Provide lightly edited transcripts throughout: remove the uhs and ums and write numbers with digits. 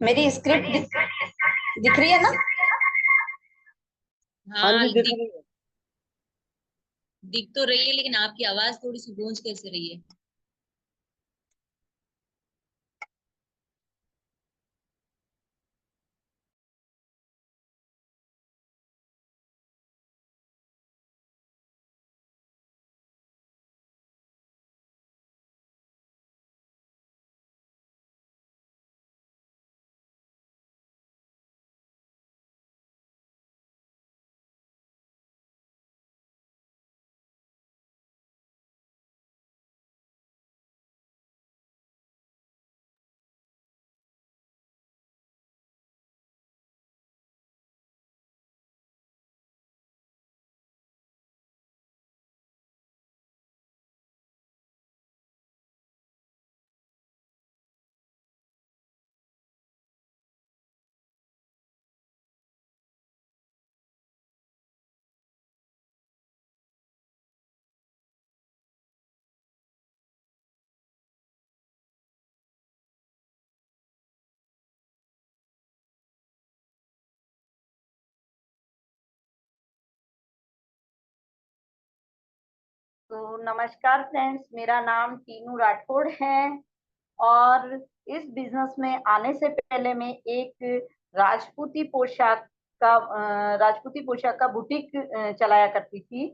मेरी स्क्रिप्ट दिख रही है ना? हाँ हाँ जी, दिख दिख रही है। दिख तो रही है, लेकिन आपकी आवाज थोड़ी सी गूंज कैसे रही है। तो नमस्कार फ्रेंड्स, मेरा नाम टीनू राठौड़ है। और इस बिजनेस में आने से पहले मैं एक राजपूती पोशाक राजपूती पोशाक का बुटीक चलाया करती थी।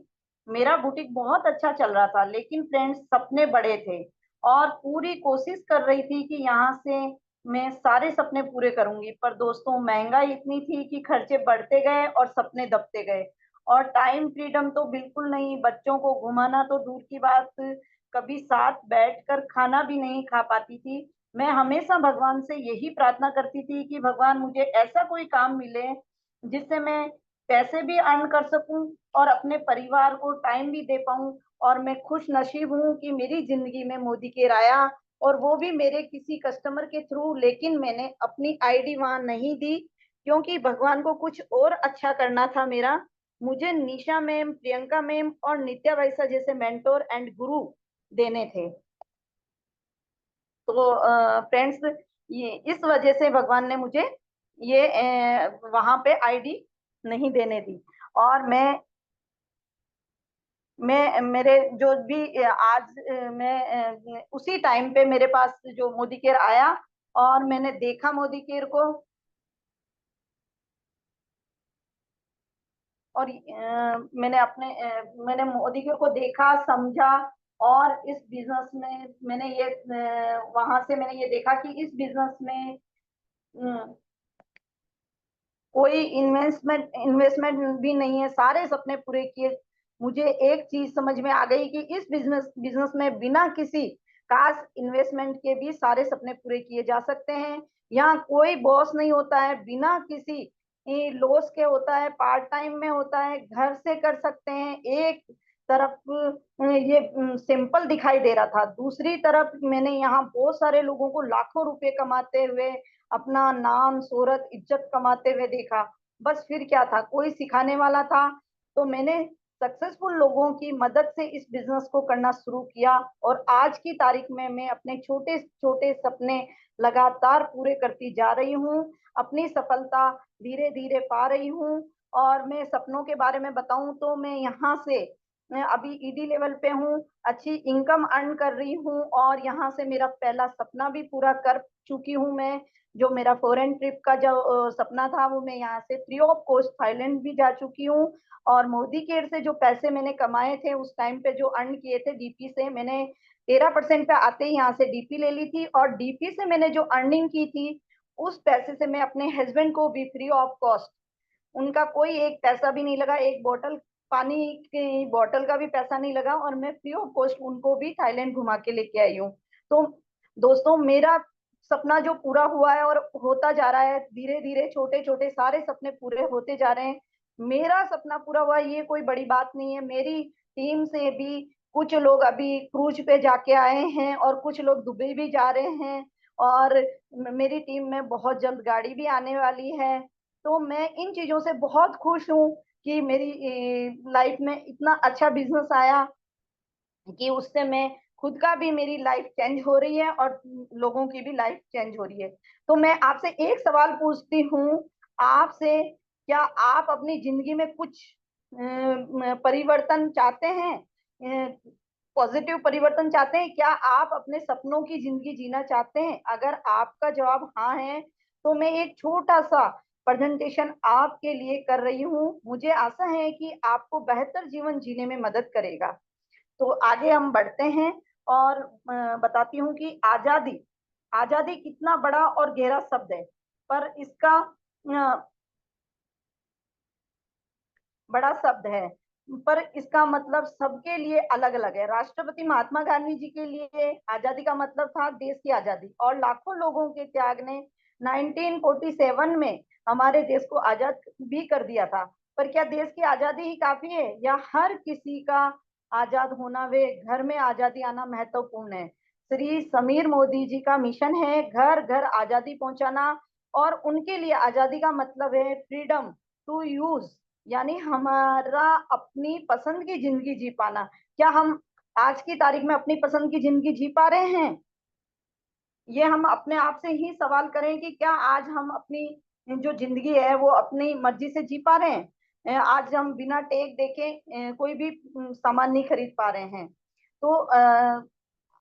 मेरा बुटीक बहुत अच्छा चल रहा था, लेकिन फ्रेंड्स सपने बड़े थे और पूरी कोशिश कर रही थी कि यहाँ से मैं सारे सपने पूरे करूंगी। पर दोस्तों, महंगाई इतनी थी कि खर्चे बढ़ते गए और सपने दबते गए। और टाइम फ्रीडम तो बिल्कुल नहीं, बच्चों को घुमाना तो दूर की बात, कभी साथ बैठकर खाना भी नहीं खा पाती थी। मैं हमेशा भगवान से यही प्रार्थना करती थी कि भगवान मुझे ऐसा कोई काम मिले जिससे मैं पैसे भी अर्न कर सकूं और अपने परिवार को टाइम भी दे पाऊं। और मैं खुश नसीब हूं कि मेरी जिंदगी में मोदी केयर आया, और वो भी मेरे किसी कस्टमर के थ्रू। लेकिन मैंने अपनी आईडी वहां नहीं दी, क्योंकि भगवान को कुछ और अच्छा करना था मेरा। मुझे निशा मैम, प्रियंका मैम और नित्या वैसा जैसे मेंटोर एंड गुरु देने थे। तो फ्रेंड्स, ये इस वजह से भगवान ने मुझे ये वहां पे आईडी नहीं देने दी। और मैं मेरे जो भी आज मैं उसी टाइम पे मेरे पास जो मोदी केयर आया, और मैंने देखा मोदी केयर को। और मैंने मोदी केयर को देखा, समझा। और इस बिजनेस में मैंने ये वहां से मैंने ये देखा कि इस बिजनेस में अ, कोई इन्वेस्टमेंट इन्वेस्टमेंट भी नहीं है, सारे सपने पूरे किए। मुझे एक चीज समझ में आ गई कि इस बिजनेस बिजनेस में बिना किसी खास इन्वेस्टमेंट के भी सारे सपने पूरे किए जा सकते हैं। यहाँ कोई बॉस नहीं होता है, बिना किसी लॉस के होता है, पार्ट टाइम में होता है, घर से कर सकते हैं। एक तरफ ये सिंपल दिखाई दे रहा था, दूसरी तरफ मैंने यहाँ बहुत सारे लोगों को लाखों रुपए कमाते हुए, अपना नाम शोहरत इज्जत कमाते हुए देखा। बस फिर क्या था, कोई सिखाने वाला था। तो मैंने सक्सेसफुल लोगों की मदद से इस बिजनेस को करना शुरू किया, और आज की तारीख में मैं अपने छोटे छोटे सपने लगातार पूरे करती जा रही हूँ। अपनी सफलता धीरे धीरे पा रही हूँ। और मैं सपनों के बारे में बताऊं तो मैं यहाँ से मैं अभी ईडी लेवल पे हूँ, अच्छी इनकम अर्न कर रही हूँ। और यहाँ से मेरा पहला सपना भी पूरा कर चुकी हूँ मैं। जो मेरा फॉरेन ट्रिप का जो सपना था, वो मैं यहाँ से फ्री ऑफ कॉस्ट थाईलैंड भी जा चुकी हूँ। और मोदी केयर से जो पैसे मैंने कमाए थे उस टाइम पे, जो अर्न किए थे डीपी से, मैंने 13% पे आते ही यहाँ से डीपी ले ली थी। और डीपी से मैंने जो अर्निंग की थी, उस पैसे से मैं अपने हस्बैंड को भी फ्री ऑफ कॉस्ट, उनका कोई एक पैसा भी नहीं लगा, एक बोतल पानी की बोतल का भी पैसा नहीं लगा, और मैं फ्री ऑफ कॉस्ट उनको भी थाईलैंड घुमा के लेके आई हूँ। तो दोस्तों, मेरा सपना जो पूरा हुआ है और होता जा रहा है, धीरे धीरे छोटे छोटे सारे सपने पूरे होते जा रहे हैं। मेरा सपना पूरा हुआ, ये कोई बड़ी बात नहीं है। मेरी टीम से भी कुछ लोग अभी क्रूज पे जाके आए हैं, और कुछ लोग दुबई भी जा रहे हैं। और मेरी टीम में बहुत जल्द गाड़ी भी आने वाली है। तो मैं इन चीजों से बहुत खुश हूँ कि मेरी लाइफ में इतना अच्छा बिजनेस आया कि उससे मैं खुद का भी मेरी लाइफ चेंज हो रही है और लोगों की भी लाइफ चेंज हो रही है। तो मैं आपसे एक सवाल पूछती हूँ आपसे, क्या आप अपनी जिंदगी में कुछ परिवर्तन चाहते हैं, पॉजिटिव परिवर्तन चाहते हैं? क्या आप अपने सपनों की जिंदगी जीना चाहते हैं? अगर आपका जवाब हाँ है तो मैं एक छोटा सा प्रेजेंटेशन आपके लिए कर रही हूँ। मुझे आशा है कि आपको बेहतर जीवन जीने में मदद करेगा। तो आगे हम बढ़ते हैं और बताती हूँ कि आजादी, आजादी कितना बड़ा और गहरा शब्द है, पर इसका बड़ा शब्द है, पर इसका मतलब सबके लिए अलग अलग है। राष्ट्रपति महात्मा गांधी जी के लिए आजादी का मतलब था देश की आजादी, और लाखों लोगों के त्याग ने 1947 में हमारे देश को आजाद भी कर दिया था। पर क्या देश की आजादी ही काफी है, या हर किसी का आजाद होना वे घर में आजादी आना महत्वपूर्ण है? श्री समीर मोदी जी का मिशन है घर घर आजादी पहुंचाना, और उनके लिए आजादी का मतलब है फ्रीडम टू यूज, यानी हमारा अपनी पसंद की जिंदगी जी पाना। क्या हम आज की तारीख में अपनी पसंद की जिंदगी जी पा रहे हैं? ये हम अपने आप से ही सवाल करें कि क्या आज हम अपनी जो जिंदगी है वो अपनी मर्जी से जी पा रहे हैं? आज हम बिना टेक देखे कोई भी सामान नहीं खरीद पा रहे हैं। तो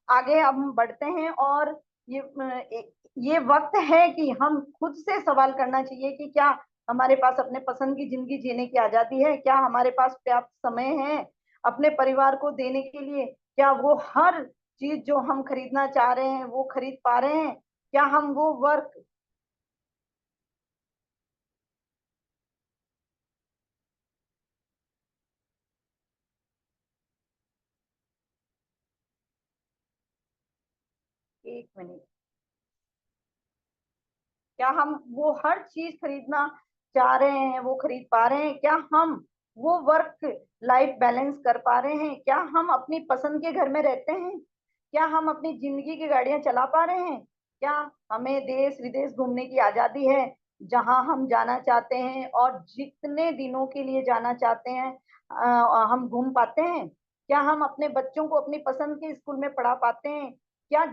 आगे हम बढ़ते हैं, और ये वक्त है कि हम खुद से सवाल करना चाहिए कि क्या हमारे पास अपने पसंद की जिंदगी जीने की आजादी है? क्या हमारे पास पर्याप्त समय है अपने परिवार को देने के लिए? क्या वो हर चीज जो हम खरीदना चाह रहे हैं वो खरीद पा रहे हैं? क्या हम वो वर्क, एक मिनट, क्या हम वो हर चीज खरीदना चाह रहे हैं वो खरीद पा रहे हैं? क्या हम वो वर्क लाइफ बैलेंस कर पा रहे हैं? क्या हम अपनी पसंद के घर में रहते हैं? क्या हम अपनी जिंदगी की गाड़ियां चला पा रहे हैं? क्या हमें देश विदेश घूमने की आजादी है, जहां हम जाना चाहते हैं और जितने दिनों के लिए जाना चाहते हैं हम घूम पाते हैं? क्या हम अपने बच्चों को अपनी पसंद के स्कूल में पढ़ा पाते हैं? क्या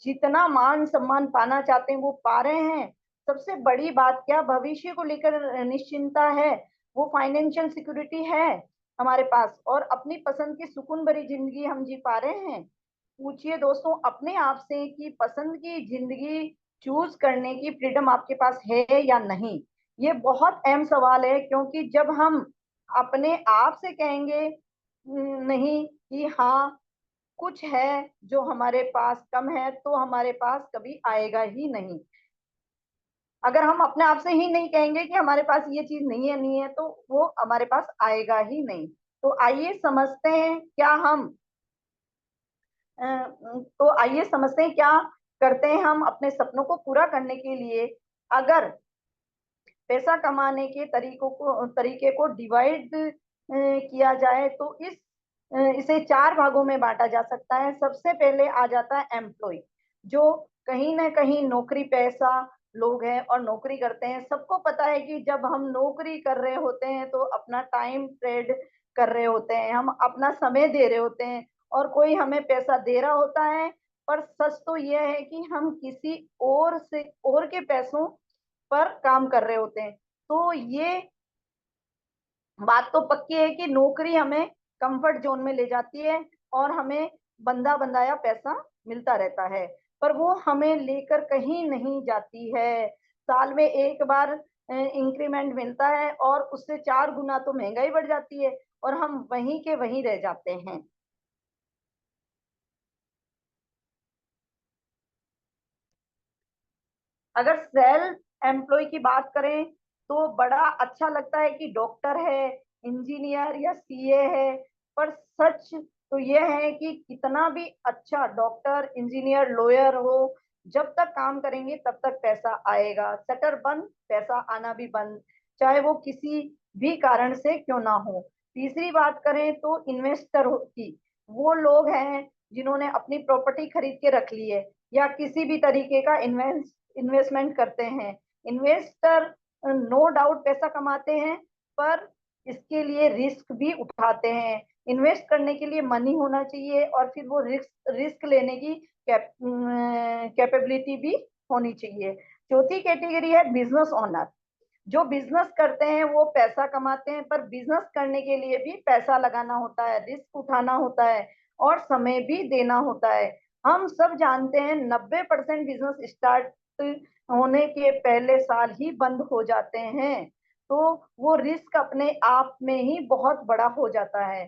जितना मान सम्मान पाना चाहते हैं वो पा रहे हैं? सबसे बड़ी बात, क्या भविष्य को लेकर निश्चिंता है, वो फाइनेंशियल सिक्योरिटी है हमारे पास, और अपनी पसंद की सुकून भरी जिंदगी हम जी पा रहे हैं? पूछिए दोस्तों अपने आप से कि पसंद की जिंदगी चूज करने की फ्रीडम आपके पास है या नहीं। ये बहुत अहम सवाल है, क्योंकि जब हम अपने आप से कहेंगे नहीं कि हाँ कुछ है जो हमारे पास कम है, तो हमारे पास कभी आएगा ही नहीं। अगर हम अपने आप से ही नहीं कहेंगे कि हमारे पास ये चीज नहीं है तो वो हमारे पास आएगा ही नहीं। तो आइए समझते हैं क्या हम तो आइए समझते हैं क्या करते हैं हम अपने सपनों को पूरा करने के लिए। अगर पैसा कमाने के तरीके को डिवाइड किया जाए तो इसे चार भागों में बांटा जा सकता है। सबसे पहले आ जाता है एम्प्लॉय, जो कहीं ना कहीं नौकरी पैसा लोग हैं और नौकरी करते हैं। सबको पता है कि जब हम नौकरी कर रहे होते हैं तो अपना टाइम ट्रेड कर रहे होते हैं, हम अपना समय दे रहे होते हैं और कोई हमें पैसा दे रहा होता है। पर सच तो यह है कि हम किसी और के पैसों पर काम कर रहे होते हैं। तो ये बात तो पक्की है कि नौकरी हमें कंफर्ट जोन में ले जाती है और हमें बंधा बंधाया पैसा मिलता रहता है, पर वो हमें लेकर कहीं नहीं जाती है। साल में एक बार इंक्रीमेंट मिलता है और उससे 4 गुना तो महंगाई बढ़ जाती है और हम वहीं के वहीं रह जाते हैं। अगर सेल्फ एम्प्लॉय की बात करें तो बड़ा अच्छा लगता है कि डॉक्टर है, इंजीनियर या सीए है, पर सच तो यह है कि कितना भी अच्छा डॉक्टर इंजीनियर लॉयर हो, जब तक काम करेंगे तब तक पैसा आएगा। शटर बंद, पैसा आना भी बंद, चाहे वो किसी भी कारण से क्यों ना हो। तीसरी बात करें तो इन्वेस्टर की, वो लोग हैं जिन्होंने अपनी प्रॉपर्टी खरीद के रख ली है या किसी भी तरीके का इन्वेस्टमेंट करते हैं। इन्वेस्टर नो डाउट पैसा कमाते हैं, पर इसके लिए रिस्क भी उठाते हैं। इन्वेस्ट करने के लिए मनी होना चाहिए और फिर वो रिस्क लेने की कैपेबिलिटी भी होनी चाहिए। चौथी कैटेगरी है बिजनेस ओनर। जो बिजनेस करते हैं वो पैसा कमाते हैं, पर बिजनेस करने के लिए भी पैसा लगाना होता है, रिस्क उठाना होता है और समय भी देना होता है। हम सब जानते हैं 90% बिजनेस स्टार्ट होने के पहले साल ही बंद हो जाते हैं, तो वो रिस्क अपने आप में ही बहुत बड़ा हो जाता है।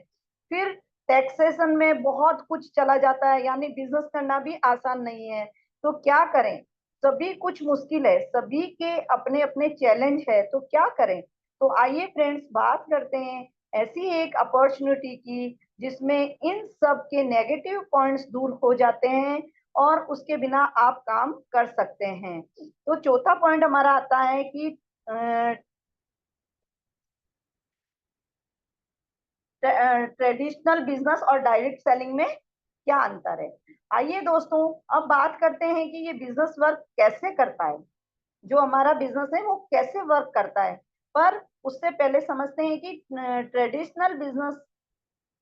फिर टैक्सेशन में बहुत कुछ चला जाता है, यानी बिजनेस करना भी आसान नहीं है। तो क्या करें? सभी कुछ मुश्किल है, सभी के अपने अपने चैलेंज है, तो क्या करें? तो आइए फ्रेंड्स, बात करते हैं ऐसी एक अपॉर्चुनिटी की जिसमें इन सब के नेगेटिव पॉइंट्स दूर हो जाते हैं और उसके बिना आप काम कर सकते हैं। तो चौथा पॉइंट हमारा आता है कि ट्रेडिशनल बिजनेस और डायरेक्ट सेलिंग में क्या अंतर है। आइए दोस्तों, अब बात करते हैं कि ये बिजनेस वर्क कैसे करता है, जो हमारा बिजनेस है वो कैसे वर्क करता है। पर उससे पहले समझते हैं कि ट्रेडिशनल बिजनेस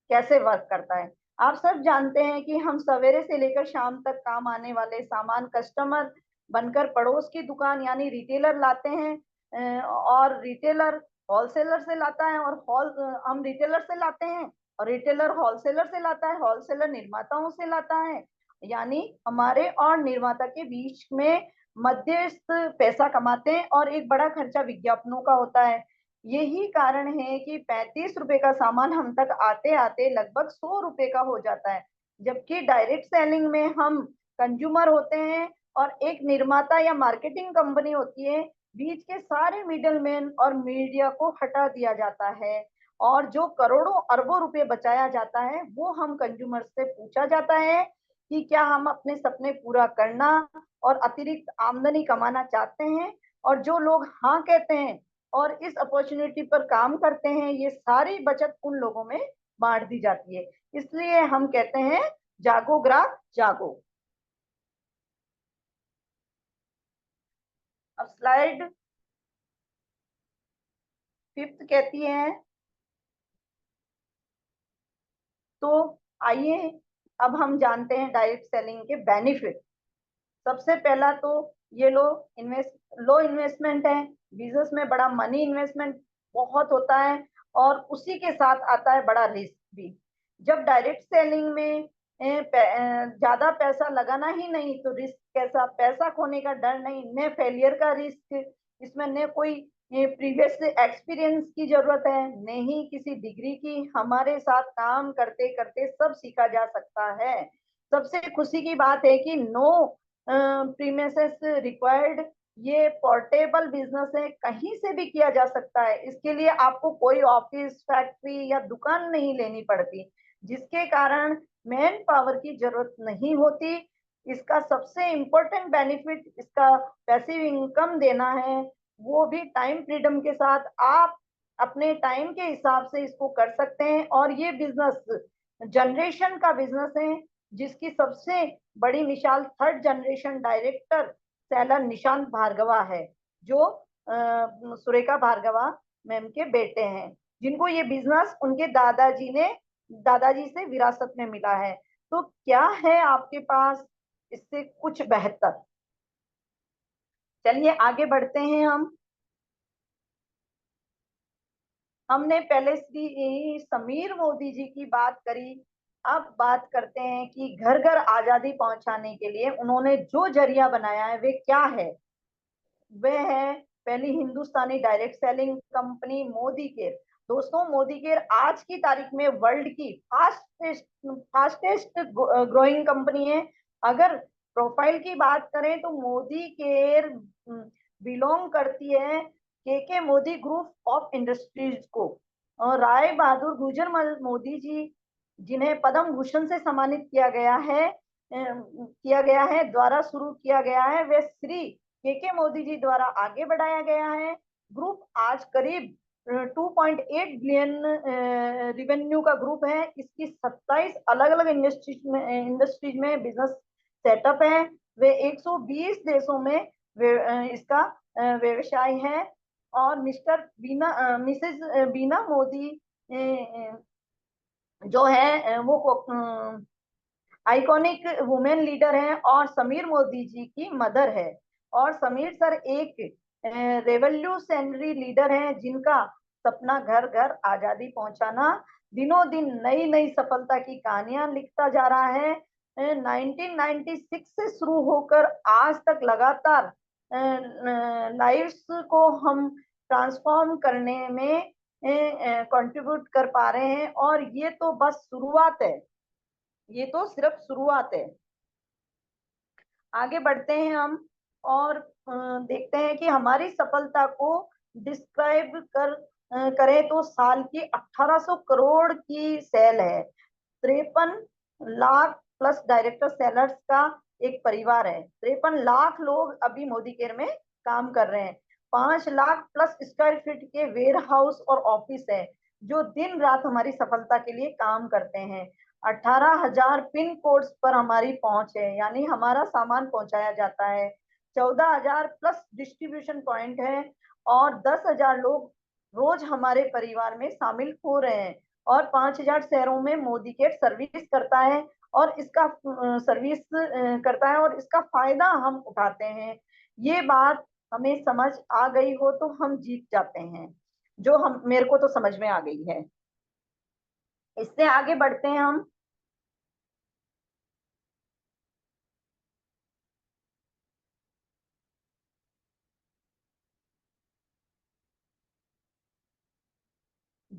कैसे वर्क करता है। आप सब जानते हैं कि हम सवेरे से लेकर शाम तक काम आने वाले सामान कस्टमर बनकर पड़ोस की दुकान यानी रिटेलर लाते हैं, और रिटेलर होलसेलर से लाता है, और हम रिटेलर से लाते हैं और रिटेलर होलसेलर से लाता है, होलसेलर निर्माताओं से लाता है। यानी हमारे और निर्माता के बीच में मध्यस्थ पैसा कमाते हैं और एक बड़ा खर्चा विज्ञापनों का होता है। यही कारण है कि 35 रुपए का सामान हम तक आते आते लगभग 100 रुपए का हो जाता है। जबकि डायरेक्ट सेलिंग में हम कंज्यूमर होते हैं और एक निर्माता या मार्केटिंग कंपनी होती है। बीच के सारे मिडलमैन और मीडिया को हटा दिया जाता है और जो करोड़ों अरबों रुपए बचाया जाता है वो हम कंज्यूमर से पूछा जाता है कि क्या हम अपने सपने पूरा करना और अतिरिक्त आमदनी कमाना चाहते हैं। और जो लोग हाँ कहते हैं और इस अपॉर्चुनिटी पर काम करते हैं, ये सारी बचत उन लोगों में बांट दी जाती है। इसलिए हम कहते हैं जागो ग्राहक जागो। अब स्लाइड 5 कहती है, तो आइए अब हम जानते हैं डायरेक्ट सेलिंग के बेनिफिट। सबसे पहला तो ये लो इन्वेस्टमेंट है। बिजनेस में बड़ा मनी इन्वेस्टमेंट बहुत होता है और उसी के साथ आता है बड़ा रिस्क भी। जब डायरेक्ट सेलिंग में ज्यादा पैसा लगाना ही नहीं तो रिस्क कैसा? पैसा खोने का डर नहीं, न फेलियर का रिस्क, इसमें न कोई प्रीवियस एक्सपीरियंस की जरूरत है, न ही किसी डिग्री की। हमारे साथ काम करते करते सब सीखा जा सकता है। सबसे खुशी की बात है कि नो प्रीमिसेस रिक्वायर्ड। ये पोर्टेबल बिजनेस है, कहीं से भी किया जा सकता है। इसके लिए आपको कोई ऑफिस, फैक्ट्री या दुकान नहीं लेनी पड़ती, जिसके कारण मैन पावर की जरूरत नहीं होती। इसका सबसे इम्पोर्टेंट बेनिफिट इसका पैसिव इनकम देना है, वो भी टाइम फ्रीडम के साथ। आप अपने टाइम के हिसाब से इसको कर सकते हैं और ये बिजनेस जनरेशन का बिजनेस है, जिसकी सबसे बड़ी मिसाल third generation director seller Nishant Bhargava है, जो सुरेखा भार्गवा मैम के बेटे हैं, जिनको ये बिजनेस उनके दादाजी से विरासत में मिला है। तो क्या है आपके पास इससे कुछ बेहतर? चलिए आगे बढ़ते हैं। हमने पहले श्री समीर मोदी जी की बात करी, अब बात करते हैं कि घर घर आजादी पहुंचाने के लिए उन्होंने जो जरिया बनाया है वे क्या है। वह है पहली हिंदुस्तानी direct selling company Modi care. दोस्तों, मोदी केयर आज की तारीख में वर्ल्ड की फास्टेस्ट ग्रोइंग कंपनी है। अगर प्रोफाइल की बात करें तो मोदी केयर बिलोंग करती है के मोदी ग्रुप ऑफ इंडस्ट्रीज को। और राय बहादुर गुजर मोदी जी, जिन्हें पद्म भूषण से सम्मानित किया गया है द्वारा शुरू किया गया है, वे श्री के मोदी जी द्वारा आगे बढ़ाया गया है। ग्रुप आज करीब 2.8 बिलियन रिवेन्यू का ग्रुप है। इसकी 27 अलग अलग इंडस्ट्रीज में बिजनेस सेटअप है। वे 120 देशों में इसका व्यवसाय है और मिसेस बीना मोदी जो है वो आइकॉनिक वुमेन लीडर है और समीर मोदी जी की मदर है। और समीर सर एक रेवोल्यूशनरी लीडर है जिनका सपना घर घर आजादी पहुंचाना दिनों दिन नई नई सफलता की कहानियां लिखता जा रहा है। 1996 से शुरू होकर आज तक लगातार लाइव्स को हम ट्रांसफॉर्म करने में कंट्रीब्यूट कर पा रहे हैं। और ये तो बस शुरुआत है, ये तो सिर्फ शुरुआत है। आगे बढ़ते हैं हम और देखते हैं कि हमारी सफलता को डिस्क्राइब करें तो साल की 1800 करोड़ की सेल है। 53 लाख प्लस डायरेक्टर सेलर्स का एक परिवार है। 53 लाख लोग अभी मोदी केयर में काम कर रहे हैं। 5 लाख प्लस स्क्वायर फीट के वेयर हाउस और ऑफिस है जो दिन रात हमारी सफलता के लिए काम करते हैं। 18,000 पिन कोड्स पर हमारी पहुंच है, यानी हमारा सामान पहुंचाया जाता है। 14,000 प्लस डिस्ट्रीब्यूशन पॉइंट है और 10,000 लोग रोज हमारे परिवार में शामिल हो रहे हैं। और 5,000 शहरों में मोदी केयर सर्विस करता है और इसका सर्विस करता है और इसका फायदा हम उठाते हैं। ये बात हमें समझ आ गई हो तो हम जीत जाते हैं, जो हम मेरे को तो समझ में आ गई है। इससे आगे बढ़ते हैं हम।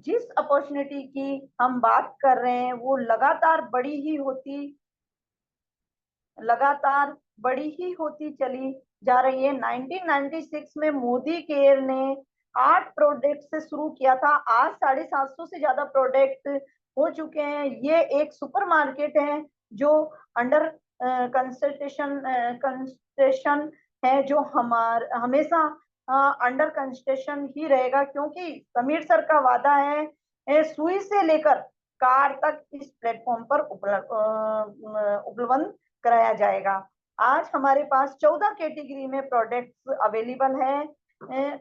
जिस अपॉर्चुनिटी की हम बात कर रहे हैं वो लगातार बड़ी ही होती चली जा रही है। 1996 में मोदी केयर ने 8 प्रोडक्ट से शुरू किया था, आज 750 से ज्यादा प्रोडक्ट हो चुके हैं। ये एक सुपरमार्केट है जो अंडर कंस्ट्रक्शन है, जो हमेशा अंडर कंस्ट्रक्शन ही रहेगा, क्योंकि समीर सर का वादा है सुई से लेकर कार तक इस प्लेटफॉर्म पर उपलब्ध कराया जाएगा। आज हमारे पास 14 कैटेगरी में प्रोडक्ट्स अवेलेबल है।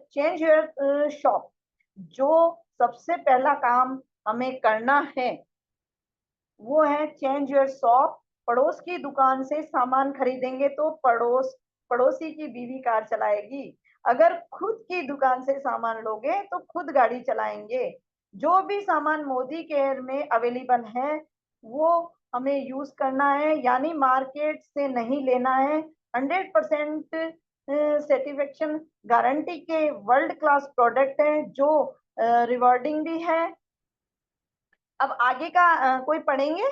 चेंज योर शॉप, जो सबसे पहला काम हमें करना है वो है चेंज योर शॉप। पड़ोस की दुकान से सामान खरीदेंगे तो पड़ोसी की बीवी कार चलाएगी। अगर खुद की दुकान से सामान लोगे तो खुद गाड़ी चलाएंगे। जो भी सामान मोदी केयर में अवेलेबल है वो हमें यूज करना है, यानी मार्केट से नहीं लेना है। 100% सेटिस्फेक्शन गारंटी के वर्ल्ड क्लास प्रोडक्ट है जो रिवॉर्डिंग भी है। अब आगे का कोई पढ़ेंगे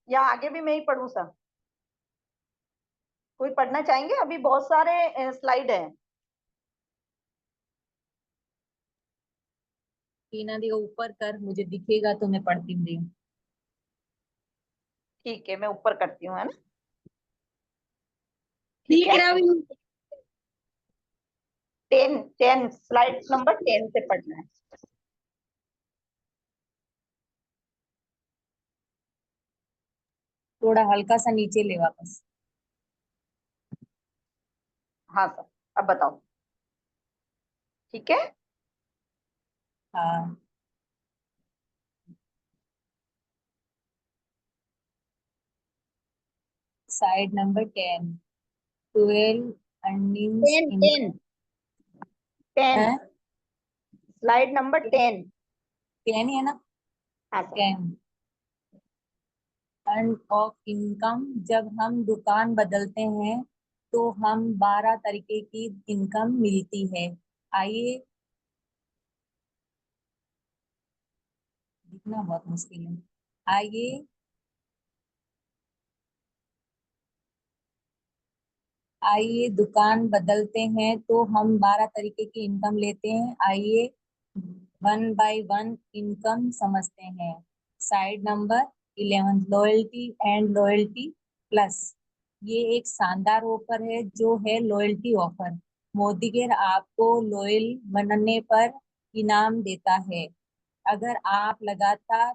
या आगे भी मैं ही पढ़ूं सर? कोई पढ़ना चाहेंगे? अभी बहुत सारे स्लाइड हैं। टीना दी ऊपर कर, मुझे दिखेगा तो मैं पढ़ती हूँ। ठीक है, मैं ऊपर करती हूँ, है ना? ठीक ठीक है। है। 10 स्लाइड नंबर 10 से पढ़ना है। थोड़ा हल्का सा नीचे ले वापस। हाँ सर, अब बताओ। ठीक है। हाँ, साइड नंबर 10, 12 अर्निंग्स 10 10 है। Slide number 10। 10 है ना? हाँ सर। 10 earn of income. जब हम दुकान बदलते हैं तो हम 12 तरीके की इनकम मिलती है। आइए, दिखना बहुत मुश्किल है। आइए आइए दुकान बदलते हैं तो हम 12 तरीके की इनकम लेते हैं। आइए 1 बाय 1 इनकम समझते हैं। Side number 11, loyalty and loyalty plus. ये एक शानदार ऑफर है जो है लॉयल्टी ऑफर। मोदी केयर आपको लॉयल बनने पर इनाम देता है। अगर आप लगातार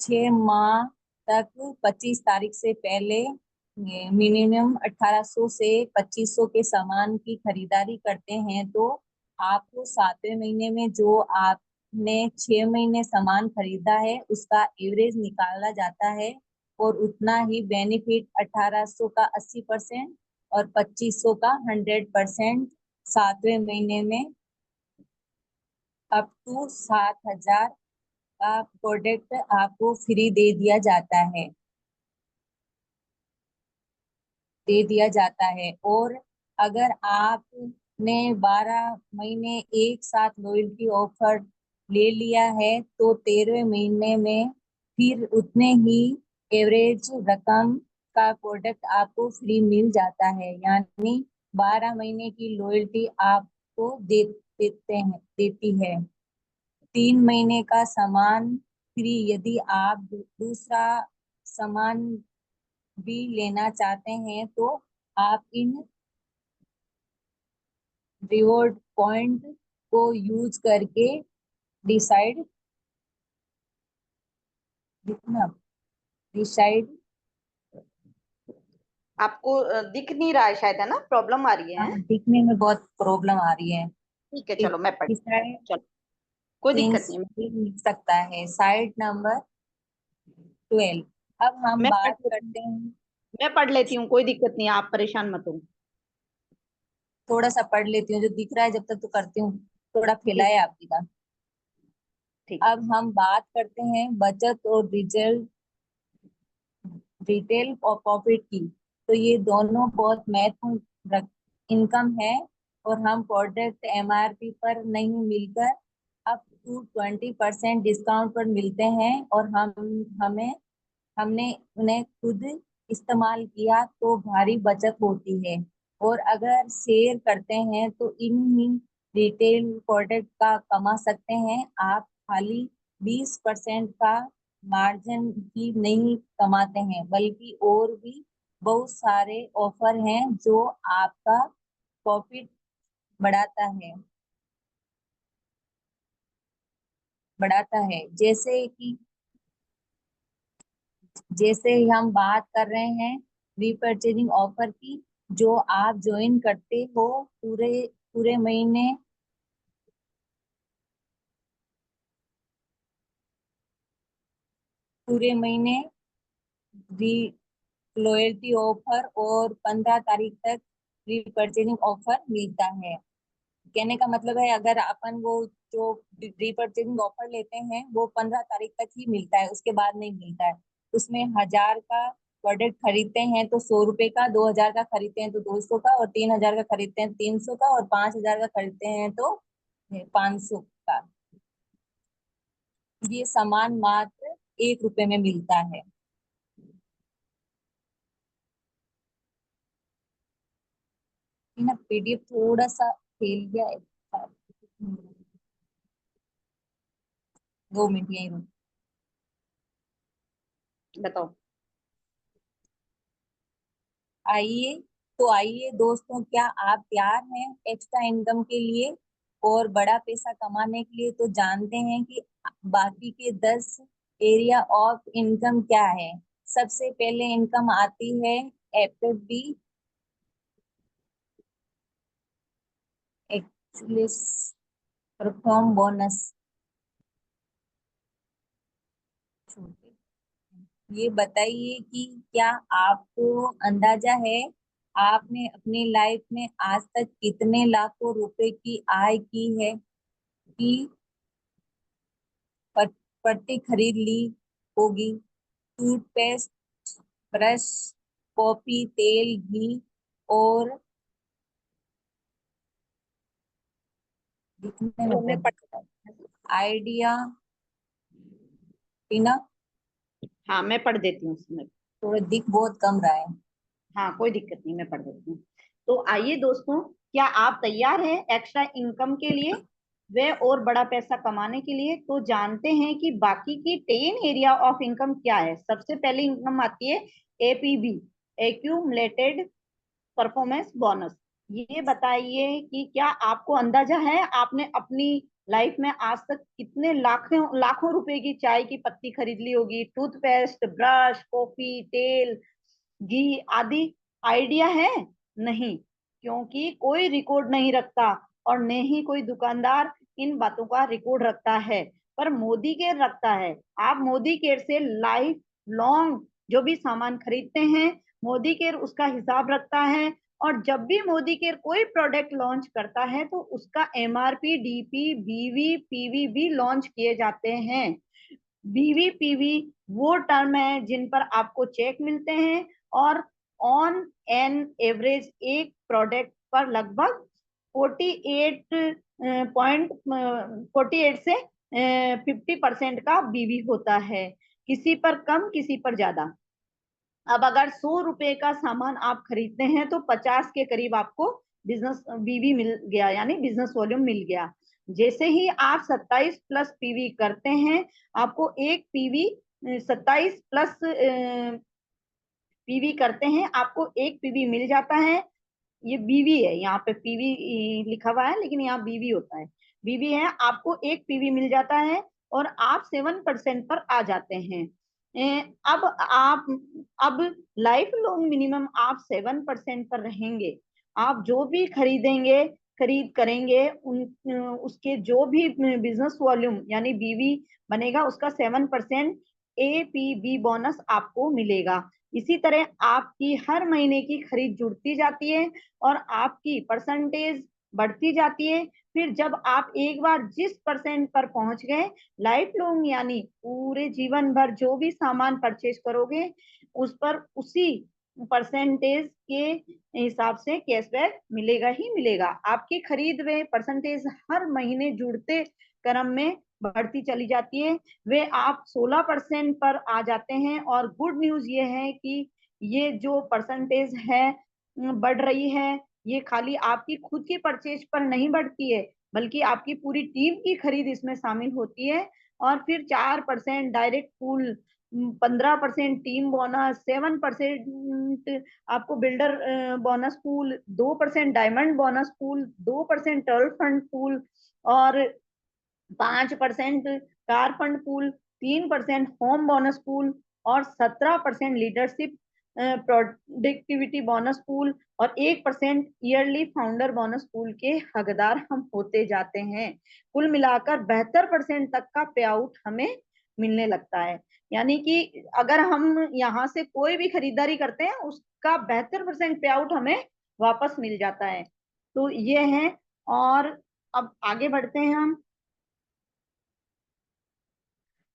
6 माह तक 25 तारीख से पहले मिनिमम 1800 से 2500 के सामान की खरीदारी करते हैं तो आपको 7वें महीने में जो आपने 6 महीने सामान खरीदा है उसका एवरेज निकाला जाता है, और उतना ही बेनिफिट 1800 का 80% और 2500 का 100% 7वें महीने में अप टू 7000 का प्रोडक्ट आपको फ्री दे दिया जाता है। और अगर आपने 12 महीने एक साथ लॉयल्टी ऑफर ले लिया है तो 13वें महीने में फिर उतने ही एवरेज रकम का प्रोडक्ट आपको फ्री मिल जाता है, यानी 12 महीने की लॉयल्टी आपको देती है। 3 महीने का सामान फ्री यदि आप दूसरा सामान भी लेना चाहते हैं तो आप इन रिवॉर्ड पॉइंट को यूज करके डिसाइड डिसाइड आपको दिख नहीं रहा है शायद, है ना, प्रॉब्लम आ रही है? दिखने में बहुत प्रॉब्लम आ रही है। ठीक है, चलो मैं पढ़, डिसाइड चलो कोई दिक्कत सिंस नहीं। लिख सकता है साइड नंबर 12। अब हम मैं पढ़ बात लेती हूँ, करते हैं। मैं पढ़ लेती हूँ, कोई दिक्कत नहीं है, आप परेशान मत हो। थोड़ा सा पढ़ लेती हूँ, जो दिख रहा है जब तक तो करती हूँ, थोड़ा फैला ठीक, है आपकी का। ठीक। अब हम बात करते हैं बचत और रिटेल और प्रॉफिट की। तो ये दोनों बहुत महत्वपूर्ण इनकम है, और हम प्रोडक्ट एमआरपी पर नहीं मिलकर अप टू 20% डिस्काउंट पर मिलते हैं, और हमें हमने उन्हें खुद इस्तेमाल किया तो भारी बचत होती है। और अगर शेयर करते हैं तो इन रिटेल प्रोडक्ट का कमा सकते हैं। आप खाली 20% का मार्जिन ही नहीं कमाते हैं, बल्कि और भी बहुत सारे ऑफर हैं जो आपका प्रॉफिट बढ़ाता है। जैसे हम बात कर रहे हैं रीपर्चेजिंग ऑफर की, जो आप ज्वाइन करते हो पूरे पूरे महीने पूरे महीने लॉयल्टी ऑफर और 15 तारीख तक रीपर्चेजिंग ऑफर मिलता है। कहने का मतलब है, अगर अपन वो जो रीपर्चेजिंग ऑफर लेते हैं वो 15 तारीख तक ही मिलता है, उसके बाद नहीं मिलता है। उसमें 1000 का प्रोडक्ट खरीदते हैं तो 100 रुपए का, 2000 का खरीदते हैं तो 200 का, और 3000 का खरीदते हैं 300 का, और 5000 का खरीदते हैं तो 500 का। ये सामान मात्र 1 रुपए में मिलता है। ये ना पीडीएफ थोड़ा सा फेल गया है। 2 मिनट यही रुक। बताओ। आइए दोस्तों, क्या आप तैयार हैं एक्स्ट्रा इनकम के लिए और बड़ा पैसा कमाने के लिए? तो जानते हैं कि बाकी के 10 एरिया ऑफ इनकम क्या है। सबसे पहले इनकम आती है एफएफबी, एक्चुअली परफॉर्म बोनस। ये बताइए कि क्या आपको अंदाजा है आपने अपनी लाइफ में आज तक कितने लाखों रुपए की आय की है, कि प्रति खरीद ली होगी? टूथपेस्ट, ब्रश, कॉफी, तेल, घी और दिखने में चलो मैं बहुत पढ़, दिखता है आइडिया टीना। हाँ मैं पढ़ देती हूँ उसमें। थोड़ा दिख बहुत कम रहा है। हाँ कोई दिक्कत नहीं, मैं पढ़ देती हूँ। तो आइए दोस्तों, क्या आप तैयार हैं एक्स्ट्रा इनकम के लिए वे और बड़ा पैसा कमाने के लिए? तो जानते हैं कि बाकी की 10 एरिया ऑफ इनकम क्या है। सबसे पहले इनकम आती है एपीबी, एक्यूमुलेटेड परफॉर्मेंस बोनस। ये बताइए कि क्या आपको अंदाजा है आपने अपनी लाइफ में आज तक कितने लाखों लाखों रुपए की चाय की पत्ती खरीद ली होगी, टूथपेस्ट, ब्रश, कॉफी, तेल, घी आदि आइडिया है? नहीं, क्योंकि कोई रिकॉर्ड नहीं रखता और न ही कोई दुकानदार इन बातों का रिकॉर्ड रखता है, पर मोदी केयर रखता है। आप मोदी केयर से लाइफ लॉन्ग जो भी सामान खरीदते हैं, मोदी केयर उसका हिसाब रखता है। और जब भी मोदी केयर कोई प्रोडक्ट लॉन्च करता है तो उसका एमआरपी, डीपी, बीवी, पीवी भी लॉन्च किए जाते हैं। बीवी, पीवी वो टर्म है जिन पर आपको चेक मिलते हैं और ऑन एन एवरेज एक प्रोडक्ट पर लगभग 48 से 50% का बीवी होता है, किसी पर कम किसी पर ज्यादा। अब अगर 100 रुपए का सामान आप खरीदते हैं तो 50 के करीब आपको बिजनेस बीवी मिल गया, यानी बिजनेस वॉल्यूम मिल गया। जैसे ही आप 27 प्लस पीवी करते हैं, आपको एक पीवी 27 प्लस पीवी करते हैं, आपको एक पीवी मिल जाता है। ये बीवी है, यहाँ पे पीवी लिखा हुआ है लेकिन यहाँ बीवी होता है। बीवी है, आपको एक पीवी मिल जाता है और आप 7% पर आ जाते हैं। अब आप अब लाइफ लॉन्ग मिनिमम आप 7% पर रहेंगे। आप जो भी खरीदेंगे, खरीद करेंगे, उसके जो भी बिजनेस वॉल्यूम यानी बीवी बनेगा, उसका 7% एपीबी बोनस आपको मिलेगा। इसी तरह आपकी हर महीने की खरीद जुड़ती जाती है और आपकी परसेंटेज बढ़ती जाती है। फिर जब आप एक बार जिस परसेंट पर पहुंच गए, लाइफ लॉन्ग यानी पूरे जीवन भर जो भी सामान परचेज करोगे उस पर उसी परसेंटेज के हिसाब से कैशबैक मिलेगा ही मिलेगा। आपकी खरीद में परसेंटेज हर महीने जुड़ते क्रम में बढ़ती चली जाती है। वे आप 16% पर आ जाते हैं और गुड न्यूज ये है कि ये जो परसेंटेज है बढ़ रही है, ये खाली आपकी खुद की परचेज पर नहीं बढ़ती है, बल्कि आपकी पूरी टीम की खरीद इसमें शामिल होती है। और फिर 4% डायरेक्ट पूल, 15% टीम बोनस, 7% आपको builder bonus pool, 2% diamond bonus pool, 2% turf fund pool और 5% car fund pool, 3% home bonus pool और 17% लीडरशिप प्रोडक्टिविटी बोनस पूल और 1% ईयरली फाउंडर बोनस पूल के हकदार हम होते जाते हैं। कुल मिलाकर 72% तक का पे आउट हमें मिलने लगता है। यानी कि अगर हम यहाँ से कोई भी खरीदारी करते हैं, उसका 72% पे आउट हमें वापस मिल जाता है। तो ये है। और अब आगे बढ़ते हैं हम।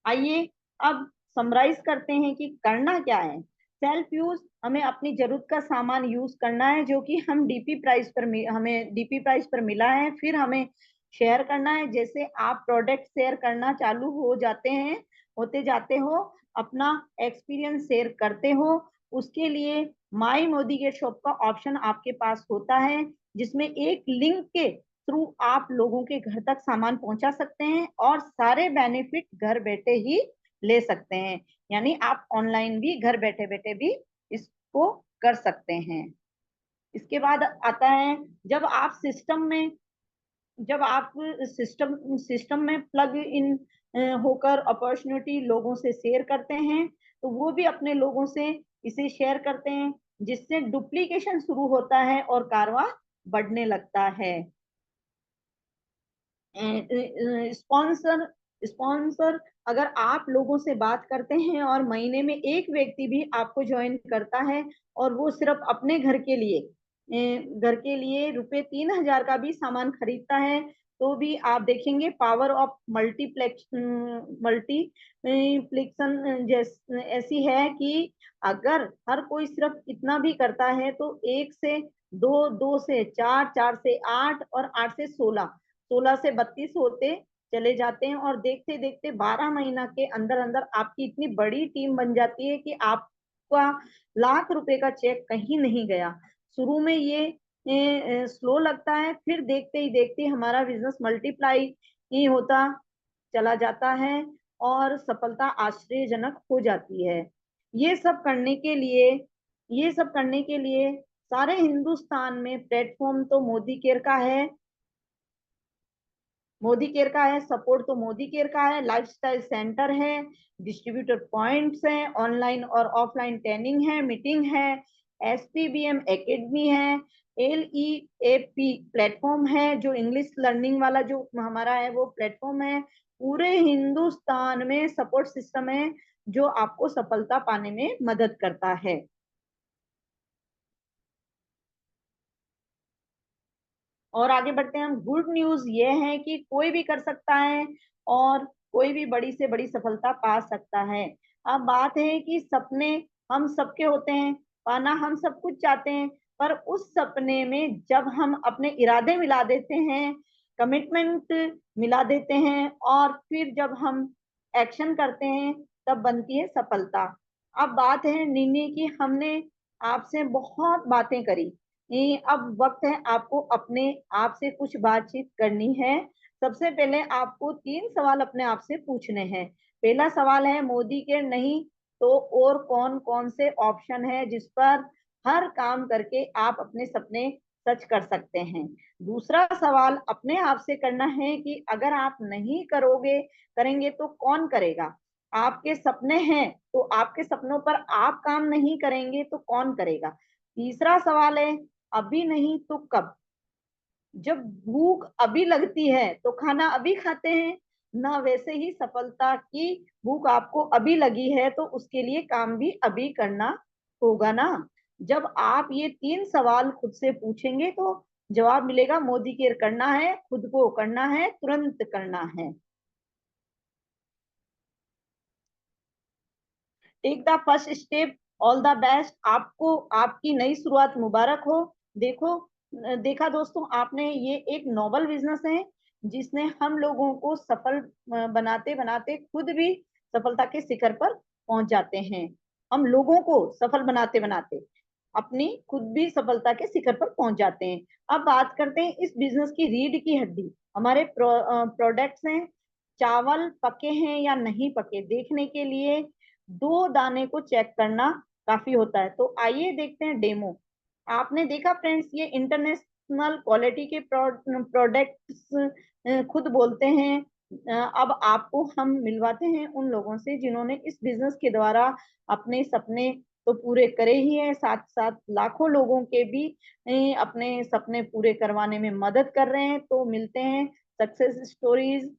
आइए अब समराइज करते हैं कि करना क्या है। सेल्फ यूज, हमें अपनी जरूरत का सामान यूज करना है जो कि हम डीपी प्राइस पर हमें डीपी प्राइस पर मिला है। फिर हमें शेयर करना है। जैसे आप प्रोडक्ट शेयर करना चालू हो जाते हैं, होते जाते हो, अपना एक्सपीरियंस शेयर करते हो, उसके लिए माई मोदी गेट शॉप का ऑप्शन आपके पास होता है, जिसमें एक लिंक के थ्रू आप लोगों के घर तक सामान पहुंचा सकते हैं और सारे बेनिफिट घर बैठे ही ले सकते हैं। यानी आप ऑनलाइन भी घर बैठे बैठे भी इसको कर सकते हैं। इसके बाद आता है, जब आप सिस्टम सिस्टम में प्लग इन होकर अपॉर्चुनिटी लोगों से शेयर करते हैं, तो वो भी अपने लोगों से इसे शेयर करते हैं, जिससे डुप्लीकेशन शुरू होता है और कारवा बढ़ने लगता है। स्पॉन्सर स्पॉन्सर अगर आप लोगों से बात करते हैं और महीने में एक व्यक्ति भी आपको ज्वाइन करता है और वो सिर्फ अपने घर के लिए रुपए 3,000 का भी सामान खरीदता है, तो भी आप देखेंगे पावर ऑफ मल्टीप्लेक्शन ऐसी है कि अगर हर कोई सिर्फ इतना भी करता है तो 1 से 2, 2 से 4, 4 से 8 और 8 से 16, 16 से 32 होते चले जाते हैं और देखते देखते 12 महीना के अंदर अंदर आपकी इतनी बड़ी टीम बन जाती है कि आपका लाख रुपए का चेक कहीं नहीं गया। शुरू में ये स्लो लगता है, फिर देखते ही देखते हमारा बिजनेस मल्टीप्लाई ही होता चला जाता है और सफलता आश्चर्यजनक हो जाती है। ये सब करने के लिए ये सब करने के लिए सारे हिंदुस्तान में प्लेटफॉर्म तो मोदी केयर का है। मोदी केयर का है सपोर्ट, तो मोदी केयर का है, लाइफस्टाइल सेंटर है, डिस्ट्रीब्यूटर पॉइंट्स हैं, ऑनलाइन और ऑफलाइन ट्रेनिंग है, मीटिंग है, एसपीबीएम एकेडमी है, LEAP प्लेटफॉर्म है, जो इंग्लिश लर्निंग वाला जो हमारा है वो प्लेटफॉर्म है। पूरे हिंदुस्तान में सपोर्ट सिस्टम है जो आपको सफलता पाने में मदद करता है। और आगे बढ़ते हैं हम। गुड न्यूज ये है कि कोई भी कर सकता है और कोई भी बड़ी से बड़ी सफलता पा सकता है। अब बात है कि सपने हम सबके होते हैं, पाना हम सब कुछ चाहते हैं, पर उस सपने में जब हम अपने इरादे मिला देते हैं, कमिटमेंट मिला देते हैं, और फिर जब हम एक्शन करते हैं, तब बनती है सफलता। अब बात है निन्नी की, हमने आपसे बहुत बातें करी, अब वक्त है आपको अपने आप से कुछ बातचीत करनी है। सबसे पहले आपको 3 सवाल अपने आप से पूछने हैं। पहला सवाल है, मोदी के नहीं तो और कौन कौन से ऑप्शन है जिस पर हर काम करके आप अपने सपने सच कर सकते हैं। दूसरा सवाल अपने आप से करना है कि अगर आप नहीं करेंगे तो कौन करेगा। आपके सपने हैं तो आपके सपनों पर आप काम नहीं करेंगे तो कौन करेगा। तीसरा सवाल है, अभी नहीं तो कब। जब भूख अभी लगती है तो खाना अभी खाते हैं ना, वैसे ही सफलता की भूख आपको अभी लगी है तो उसके लिए काम भी अभी करना होगा ना। जब आप ये 3 सवाल खुद से पूछेंगे तो जवाब मिलेगा, मोदी केयर करना है, खुद को करना है, तुरंत करना है। Take the first step, all the best. आपको आपकी नई शुरुआत मुबारक हो। देखो देखा दोस्तों आपने, ये एक नोबल बिजनेस है जिसने हम लोगों को सफल बनाते बनाते खुद भी सफलता के शिखर पर पहुंच जाते हैं। हम लोगों को सफल बनाते बनाते अपनी खुद भी सफलता के शिखर पर पहुंच जाते हैं। अब बात करते हैं इस बिजनेस की रीढ़ की हड्डी, हमारे प्रोडक्ट्स हैं। चावल पके हैं या नहीं पके देखने के लिए 2 दाने को चेक करना काफी होता है। तो आइए देखते हैं डेमो। आपने देखा फ्रेंड्स, ये इंटरनेशनल क्वालिटी के प्रोडक्ट्स खुद बोलते हैं। अब आपको हम मिलवाते हैं उन लोगों से जिन्होंने इस बिजनेस के द्वारा अपने सपने तो पूरे करे ही हैं, साथ साथ लाखों लोगों के भी अपने सपने पूरे करवाने में मदद कर रहे हैं। तो मिलते हैं सक्सेस स्टोरीज,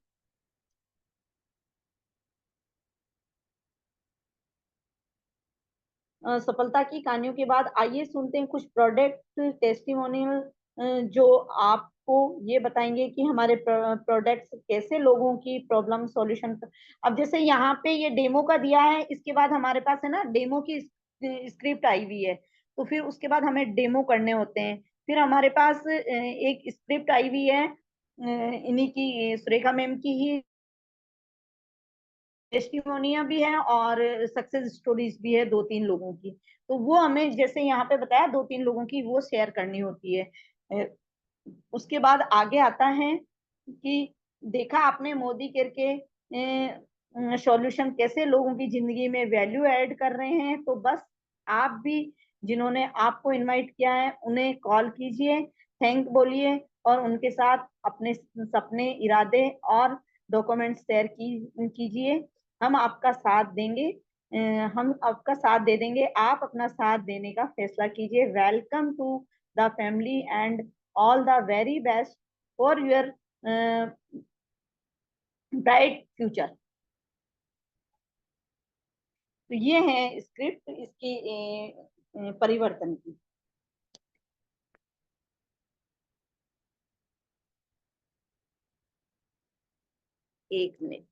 सफलता की कहानियों के बाद आइए सुनते हैं कुछ प्रोडक्ट टेस्टिमोनियल जो आपको ये बताएंगे कि हमारे प्रोडक्ट्स कैसे लोगों की प्रॉब्लम सॉल्यूशन। अब जैसे यहाँ पे ये डेमो का दिया है, इसके बाद हमारे पास है ना डेमो की स्क्रिप्ट आई हुई है, तो फिर उसके बाद हमें डेमो करने होते हैं। फिर हमारे पास एक स्क्रिप्ट आई हुई है इन्हीं की, सुरेखा मैम की ही टेस्टिमोनिया भी है और सक्सेस स्टोरीज भी है 2-3 लोगों की। तो वो हमें जैसे यहाँ पे बताया 2-3 लोगों की वो शेयर करनी होती है। उसके बाद आगे आता है कि देखा आपने मोदी केयर के सॉल्यूशन कैसे लोगों की जिंदगी में वैल्यू ऐड कर रहे हैं। तो बस आप भी, जिन्होंने आपको इनवाइट किया है उन्हें कॉल कीजिए, थैंक बोलिए और उनके साथ अपने सपने, इरादे और डॉक्यूमेंट शेयर कीजिए। हम आपका साथ देंगे, हम आपका साथ दे देंगे, आप अपना साथ देने का फैसला कीजिए। Welcome to the family and all the very best for your bright future. तो ये है स्क्रिप्ट इसकी परिवर्तन की। 1 मिनट।